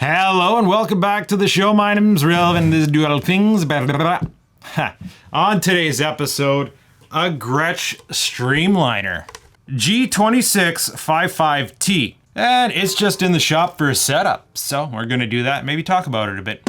Hello and welcome back to the show. My name's Rev and this dual things. On today's episode, a Gretsch Streamliner G2655T. And it's just in the shop for a setup. So we're going to do that and maybe talk about it a bit.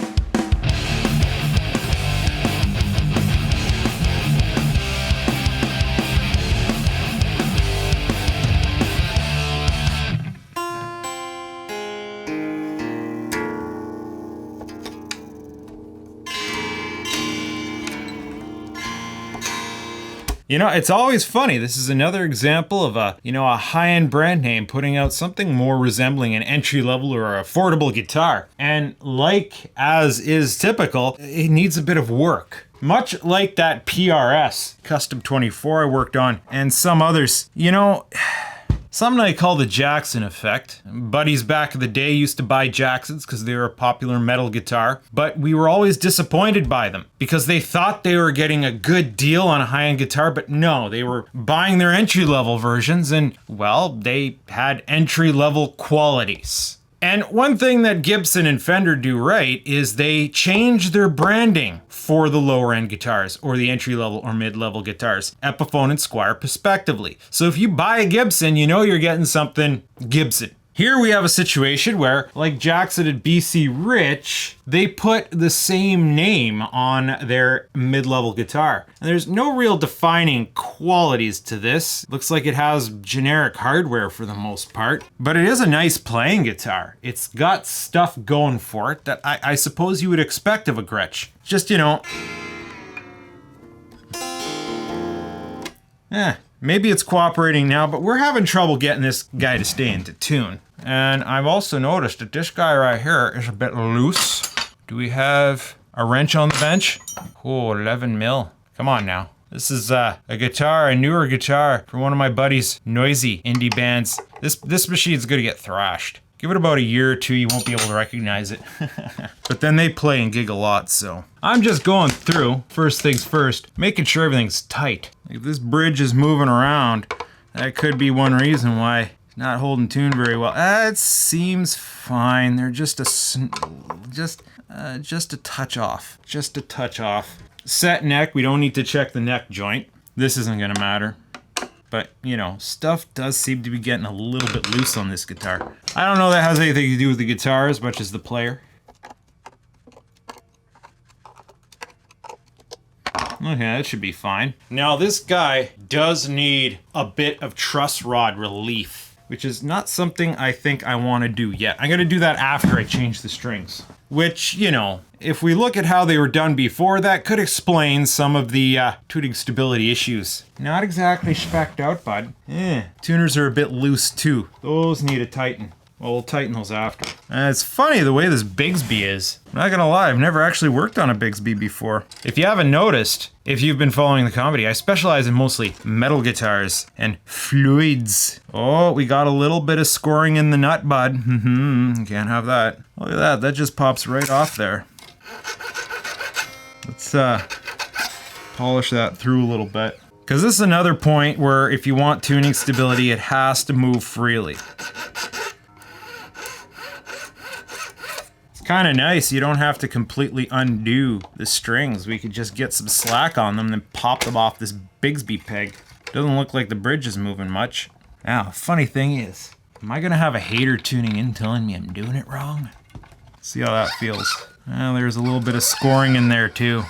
You know, it's always funny. This is another example of a high-end brand name putting out something more resembling an entry-level or affordable guitar. And like as is typical, it needs a bit of work. Much like that PRS Custom 24 I worked on and some others. You know, something I call the Jackson effect. Buddies back in the day used to buy Jacksons because they were a popular metal guitar, but we were always disappointed by them because they thought they were getting a good deal on a high-end guitar, but no, they were buying their entry-level versions and, well, they had entry-level qualities. And one thing that Gibson and Fender do right is they change their branding for the lower end guitars or the entry level or mid level guitars, Epiphone and Squire respectively. So if you buy a Gibson, you know you're getting something Gibson. Here we have a situation where, like Jackson and BC Rich, they put the same name on their mid-level guitar. And there's no real defining qualities to this. Looks like it has generic hardware for the most part, but it is a nice playing guitar. It's got stuff going for it that I suppose you would expect of a Gretsch. Just, maybe it's cooperating now, but we're having trouble getting this guy to stay into tune. And I've also noticed that this guy right here is a bit loose. Do we have a wrench on the bench? Oh, 11 mil. Come on now. This is a guitar, a newer guitar from one of my buddies' noisy indie bands. This machine's gonna get thrashed. Give it about a year or two, you won't be able to recognize it. But then they play and gig a lot, so. I'm just going through, first things first, making sure everything's tight. If this bridge is moving around, that could be one reason why it's not holding tune very well. It seems fine. They're just a touch off. Just a touch off. Set neck, we don't need to check the neck joint. This isn't gonna matter. But, stuff does seem to be getting a little bit loose on this guitar. I don't know that has anything to do with the guitar as much as the player. Okay, that should be fine. Now, this guy does need a bit of truss rod relief, which is not something I think I want to do yet. I'm going to do that after I change the strings. Which, if we look at how they were done before, that could explain some of the tuning stability issues. Not exactly specced out, bud. Tuners are a bit loose too. Those need a tighten. Well, we'll tighten those after. It's funny the way this Bigsby is. I'm not gonna lie, I've never actually worked on a Bigsby before. If you haven't noticed, if you've been following the comedy, I specialize in mostly metal guitars and fluids. Oh, we got a little bit of scoring in the nut, bud. Can't have that. Look at that just pops right off there. Let's polish that through a little bit. Because this is another point where if you want tuning stability, it has to move freely. Kind of nice, you don't have to completely undo the strings. We could just get some slack on them and then pop them off this Bigsby peg. Doesn't look like the bridge is moving much. Now, funny thing is, am I gonna have a hater tuning in telling me I'm doing it wrong? See how that feels. Well, there's a little bit of scoring in there too. I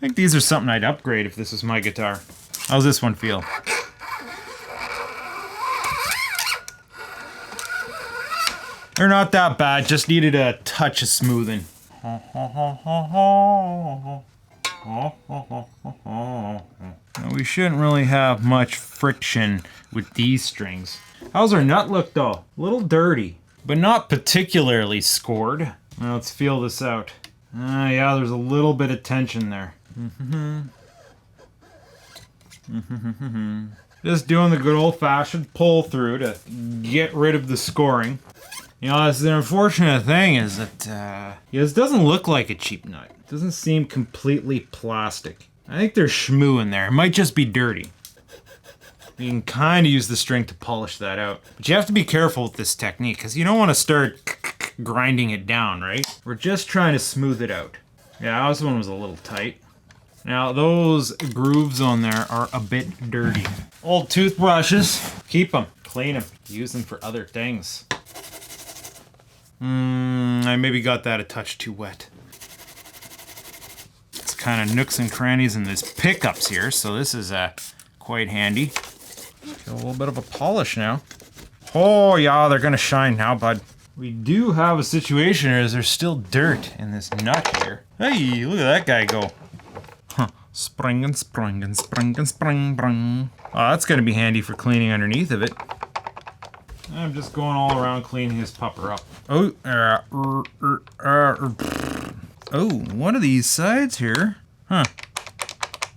think these are something I'd upgrade if this was my guitar. How's this one feel? They're not that bad, just needed a touch of smoothing. Now, we shouldn't really have much friction with these strings. How's our nut look though? A little dirty, but not particularly scored. Now, let's feel this out. Yeah, there's a little bit of tension there. Just doing the good old-fashioned pull through to get rid of the scoring. This is an unfortunate thing is that this doesn't look like a cheap nut. It doesn't seem completely plastic. I think there's schmoo in there. It might just be dirty. You can kind of use the string to polish that out. But you have to be careful with this technique because you don't want to start grinding it down, right? We're just trying to smooth it out. Yeah, this one was a little tight. Now those grooves on there are a bit dirty. Old toothbrushes, keep them, clean them, use them for other things. I maybe got that a touch too wet. It's kind of nooks and crannies in these pickups here, so this is quite handy. Get a little bit of a polish now. Oh yeah, they're gonna shine now, bud. We do have a situation here, there's still dirt in this nut here. Hey, look at that guy go. Huh. Spring and spring and spring and spring, spring. Oh, that's gonna be handy for cleaning underneath of it. I'm just going all around cleaning this pupper up. Oh, one of these sides here. Huh.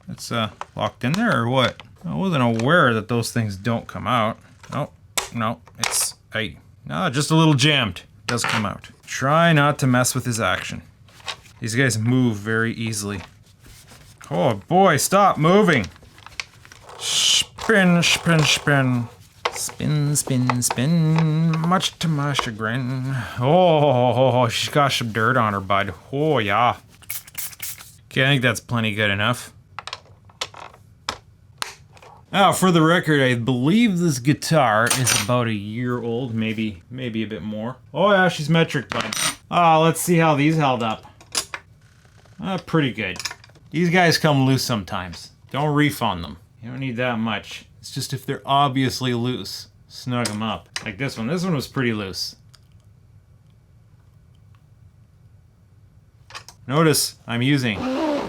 It's locked in there or what? I wasn't aware that those things don't come out. Oh, no, it's, hey. No, just a little jammed. It does come out. Try not to mess with his action. These guys move very easily. Oh boy, stop moving. Spin, spin, spin. Spin, spin, spin, much to my chagrin. Oh, she's got some dirt on her, bud. Oh, yeah. Okay, I think that's plenty good enough. Now, for the record, I believe this guitar is about a year old, maybe a bit more. Oh yeah, she's metric, bud. Let's see how these held up. Pretty good. These guys come loose sometimes. Don't reef on them. You don't need that much. It's just if they're obviously loose, snug them up. Like this one. This one was pretty loose. Notice I'm using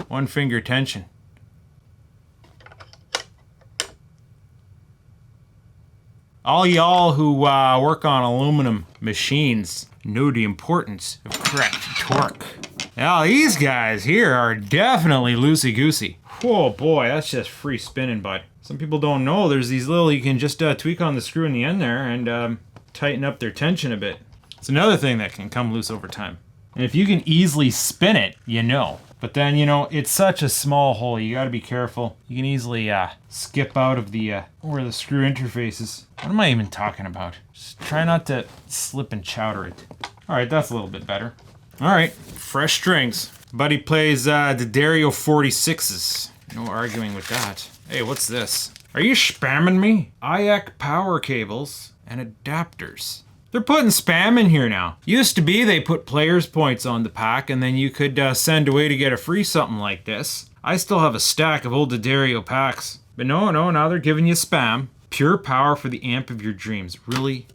one finger tension. All y'all who work on aluminum machines know the importance of correct torque. Now these guys here are definitely loosey-goosey. Oh boy, that's just free spinning, bud. Some people don't know there's these little, you can just tweak on the screw in the end there and tighten up their tension a bit. It's another thing that can come loose over time. And if you can easily spin it, you know. But then, you know, it's such a small hole, you gotta be careful. You can easily skip out of the, where the screw interface is. What am I even talking about? Just try not to slip and chowder it. All right, that's a little bit better. All right, fresh strings. Buddy plays the Dario 46s. No arguing with that. Hey, what's this? Are you spamming me? IAC power cables and adapters. They're putting spam in here now. Used to be they put players points on the pack and then you could send away to get a free something like this. I still have a stack of old Dario packs. But no, now they're giving you spam. Pure power for the amp of your dreams. Really?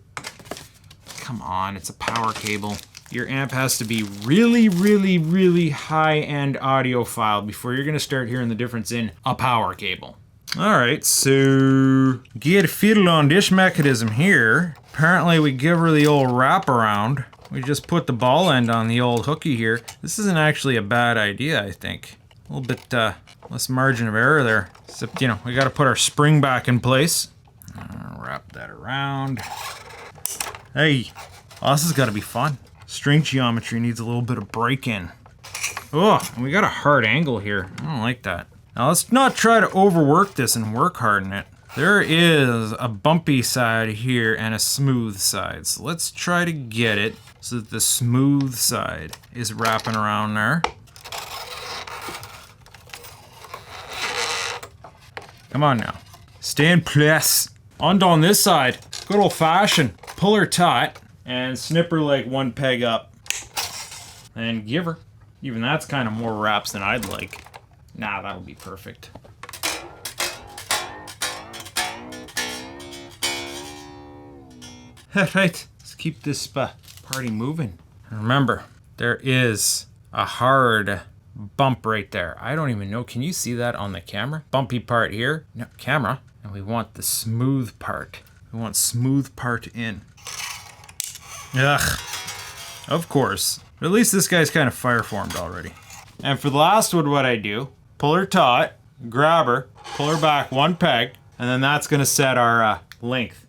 Come on, it's a power cable. Your amp has to be really, really, really high-end audiophile before you're gonna start hearing the difference in a power cable. All right, so get a fiddle on this mechanism here. Apparently we give her the old wraparound. We just put the ball end on the old hooky here. This isn't actually a bad idea, I think. A little bit less margin of error there. Except, you know, we gotta put our spring back in place. Wrap that around. Hey, oh, this has gotta be fun. String geometry needs a little bit of break-in. Oh, and we got a hard angle here. I don't like that. Now let's not try to overwork this and work harden it. There is a bumpy side here and a smooth side. So let's try to get it so that the smooth side is wrapping around there. Come on now. Stay in place. On this side, good old fashioned. Pull her taut and snip her like one peg up. And give her. Even that's kind of more wraps than I'd like. Nah, that'll be perfect. Alright, let's keep this party moving. And remember, there is a hard bump right there. I don't even know, can you see that on the camera? Bumpy part here, no, camera. And we want the smooth part. We want smooth part in. Ugh, of course. But at least this guy's kind of fire formed already. And for the last one, what I do, pull her taut, grab her, pull her back one peg, and then that's gonna set our length.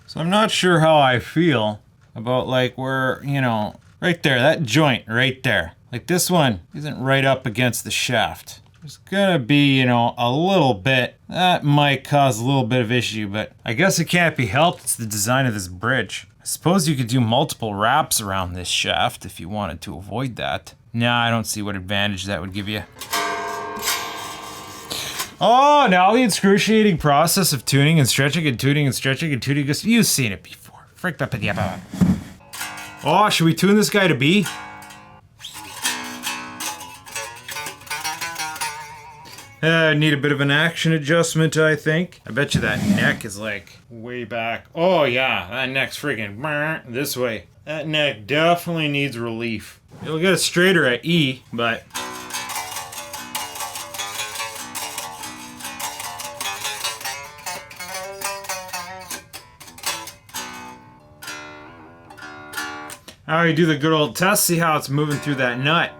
So I'm not sure how I feel about like where, you know, right there, that joint right there. Like this one isn't right up against the shaft. There's gonna be, you know, a little bit. That might cause a little bit of issue, but I guess it can't be helped. It's the design of this bridge. I suppose you could do multiple wraps around this shaft if you wanted to avoid that. Nah, I don't see what advantage that would give you. Oh, now the excruciating process of tuning and stretching and tuning and stretching and tuning. You've seen it before. Frick up the up. Oh, should we tune this guy to B? Need a bit of an action adjustment, I think. I bet you that neck is like way back. Oh yeah, that neck's freaking this way. That neck definitely needs relief. It'll get it straighter at E, but... Now you do the good old test, see how it's moving through that nut.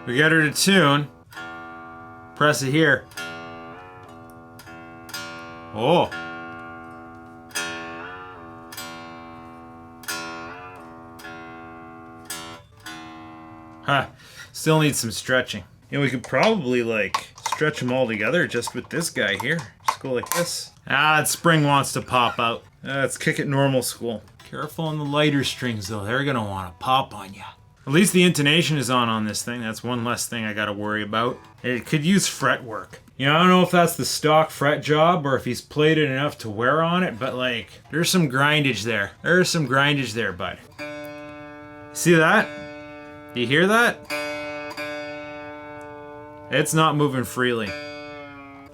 We get her to tune. Press it here. Oh. Huh. Still needs some stretching. You know, we could probably like stretch them all together just with this guy here. Just go like this. Ah, that spring wants to pop out. Let's kick it normal school. Careful on the lighter strings though. They're gonna want to pop on you. At least the intonation is on this thing. That's one less thing I gotta worry about. It could use fret work. You know, I don't know if that's the stock fret job or if he's played it enough to wear on it, but like, there's some grindage there. There's some grindage there, bud. See that? Do you hear that? It's not moving freely.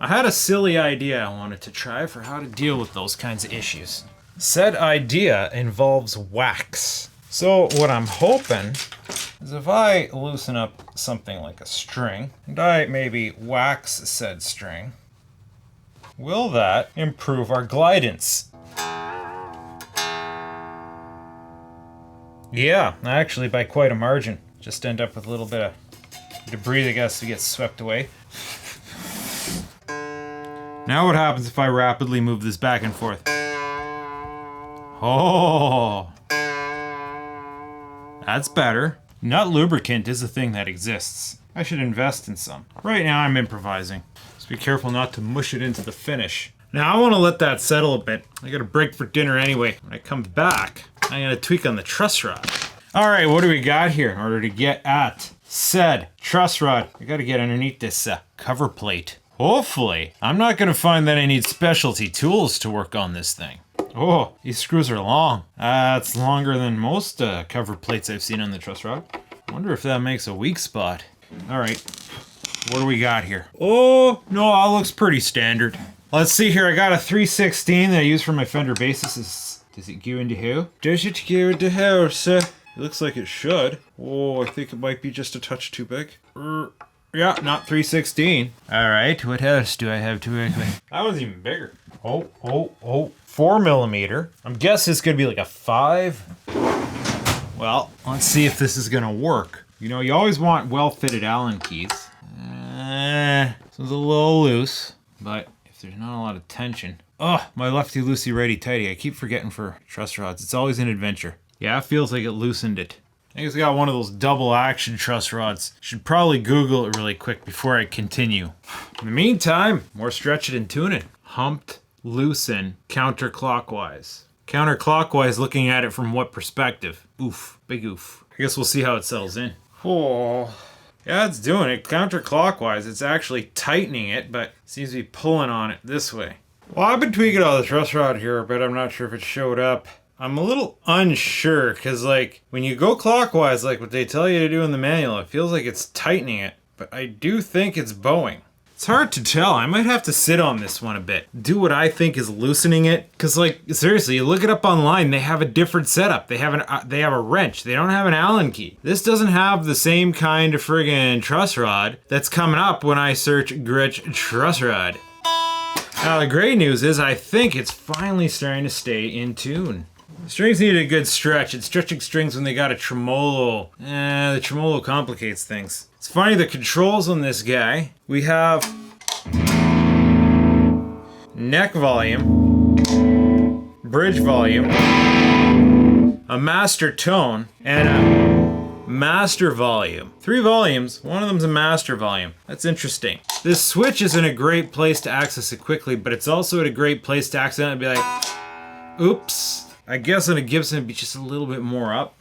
I had a silly idea I wanted to try for how to deal with those kinds of issues. Said idea involves wax. So what I'm hoping is if I loosen up something like a string, and I maybe wax said string, will that improve our glidance? Yeah, actually by quite a margin. Just end up with a little bit of debris that has to get swept away. Now what happens if I rapidly move this back and forth? Oh, that's better. Nut lubricant is a thing that exists. I should invest in some. Right now I'm improvising. Just be careful not to mush it into the finish. Now I want to let that settle a bit. I got a break for dinner anyway. When I come back, I'm going to tweak on the truss rod. All right, what do we got here in order to get at said truss rod? I got to get underneath this cover plate. Hopefully, I'm not going to find that I need specialty tools to work on this thing. Oh, these screws are long. It's longer than most cover plates I've seen on the truss rod. Wonder if that makes a weak spot. All right, what do we got here? Oh, no, that looks pretty standard. Let's see here, I got a 316 that I use for my fender basses. Does it go into how? Does it go into how, sir? It looks like it should. Oh, I think it might be just a touch too big. Yeah, not 316. All right, what else do I have to work with? That was even bigger. Oh. 4 millimeter. I'm guessing it's gonna be like a 5. Well, let's see if this is gonna work. You know, you always want well-fitted Allen keys. This one's a little loose, but if there's not a lot of tension. Oh, my lefty-loosey, righty-tighty. I keep forgetting for truss rods. It's always an adventure. Yeah, it feels like it loosened it. I think it's got one of those double action truss rods. Should probably Google it really quick before I continue. In the meantime, more stretch it and tune it. Humped, loosen, counterclockwise. Counterclockwise, looking at it from what perspective? Oof, big oof. I guess we'll see how it settles in. Oh, yeah, it's doing it. Counterclockwise, it's actually tightening it, but seems to be pulling on it this way. Well, I've been tweaking all the truss rod here, but I'm not sure if it showed up. I'm a little unsure, because like, when you go clockwise, like what they tell you to do in the manual, it feels like it's tightening it, but I do think it's bowing. It's hard to tell. I might have to sit on this one a bit. Do what I think is loosening it. Cause like, seriously, you look it up online, they have a different setup. They have a wrench. They don't have an Allen key. This doesn't have the same kind of friggin' truss rod that's coming up when I search Gretsch truss rod. Now the great news is I think it's finally starting to stay in tune. Strings need a good stretch. It's stretching strings when they got a tremolo. The tremolo complicates things. It's funny, the controls on this guy, we have neck volume, bridge volume, a master tone, and a master volume. 3 volumes, one of them's a master volume. That's interesting. This switch is in a great place to access it quickly, but it's also at a great place to accidentally be like, oops. I guess on a Gibson it'd be just a little bit more up.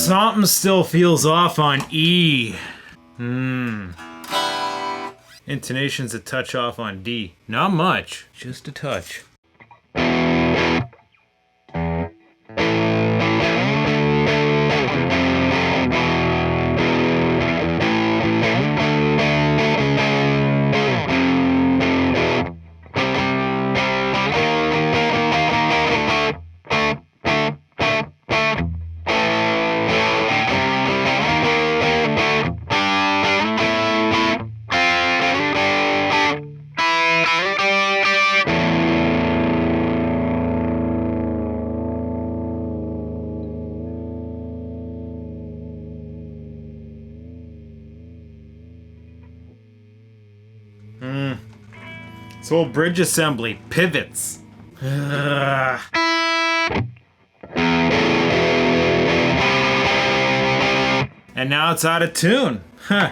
Something still feels off on E. Intonation's a touch off on D. Not much, just a touch. This whole bridge assembly pivots. And now it's out of tune. Huh.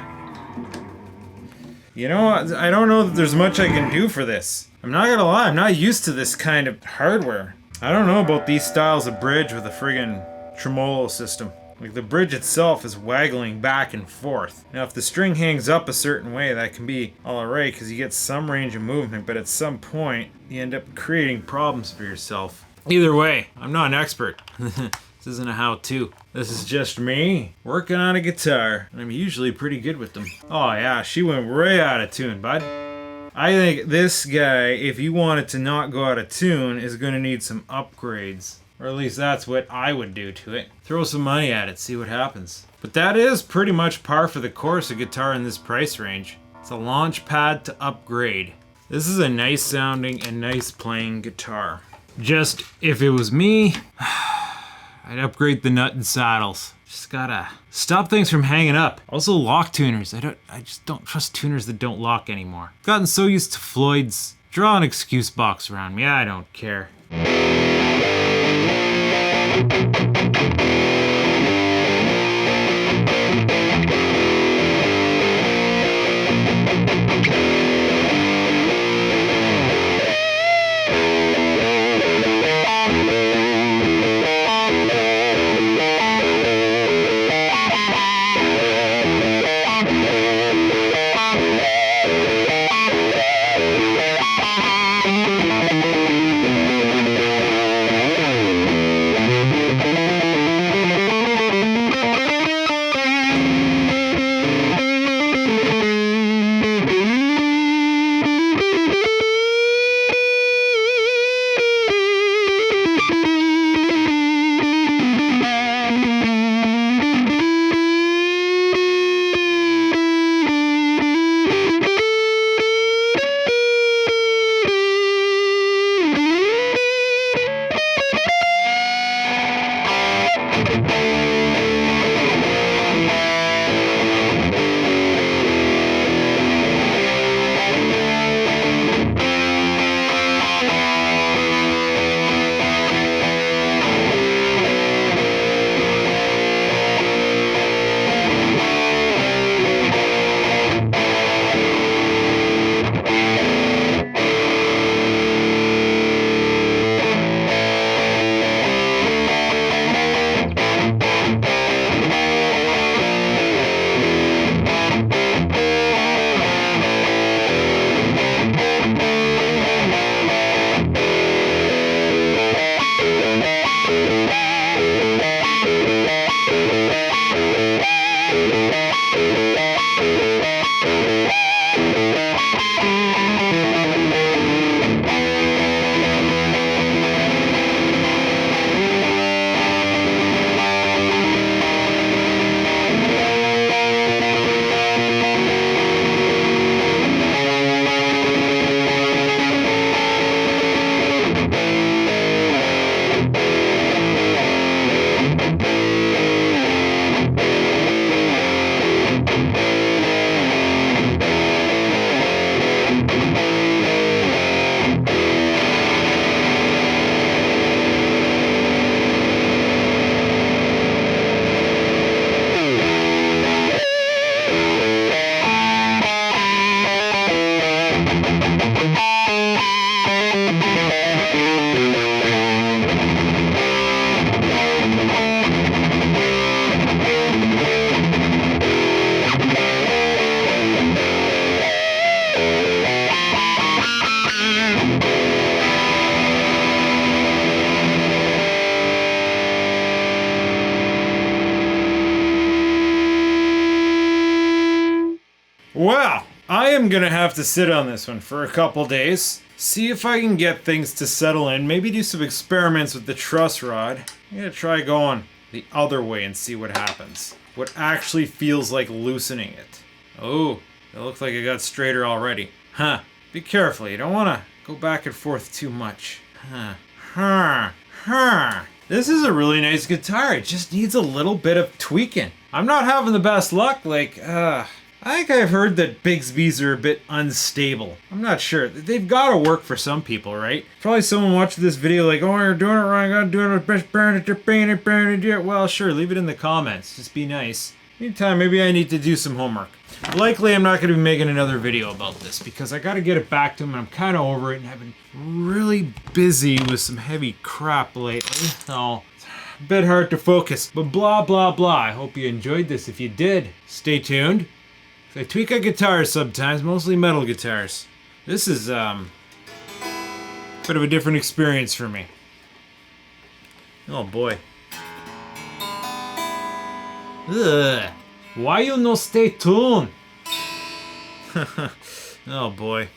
You know, I don't know that there's much I can do for this. I'm not gonna lie, I'm not used to this kind of hardware. I don't know about these styles of bridge with a friggin' tremolo system. Like, the bridge itself is waggling back and forth. Now, if the string hangs up a certain way, that can be alright, because you get some range of movement, but at some point, you end up creating problems for yourself. Either way, I'm not an expert. This isn't a how-to. This is just me working on a guitar, and I'm usually pretty good with them. Oh yeah, she went way out of tune, bud. I think this guy, if you want it to not go out of tune, is going to need some upgrades. Or at least that's what I would do to it. Throw some money at it, see what happens. But that is pretty much par for the course of guitar in this price range. It's a launch pad to upgrade. This is a nice sounding and nice playing guitar. Just, if it was me, I'd upgrade the nut and saddles. Just gotta stop things from hanging up. Also lock tuners. I just don't trust tuners that don't lock anymore. Gotten so used to Floyd's. Draw an excuse box around me, I don't care. Well, I am gonna have to sit on this one for a couple days. See if I can get things to settle in. Maybe do some experiments with the truss rod. I'm gonna try going the other way and see what happens. What actually feels like loosening it. Oh, it looks like it got straighter already. Huh. Be careful, you don't wanna go back and forth too much. This is a really nice guitar. It just needs a little bit of tweaking. I'm not having the best luck. I think I've heard that Bigsby's are a bit unstable. I'm not sure. They've got to work for some people, right? Probably someone watching this video like, oh, you're doing it wrong. I gotta do it. Well, sure, leave it in the comments. Just be nice. Meantime, maybe I need to do some homework. Likely, I'm not going to be making another video about this because I got to get it back to him and I'm kind of over it and I've been really busy with some heavy crap lately. So, it's a bit hard to focus. But blah, blah, blah. I hope you enjoyed this. If you did, stay tuned. I tweak on guitars sometimes, mostly metal guitars. This is, bit of a different experience for me. Oh boy. Ugh. Why you no stay tuned? Oh boy.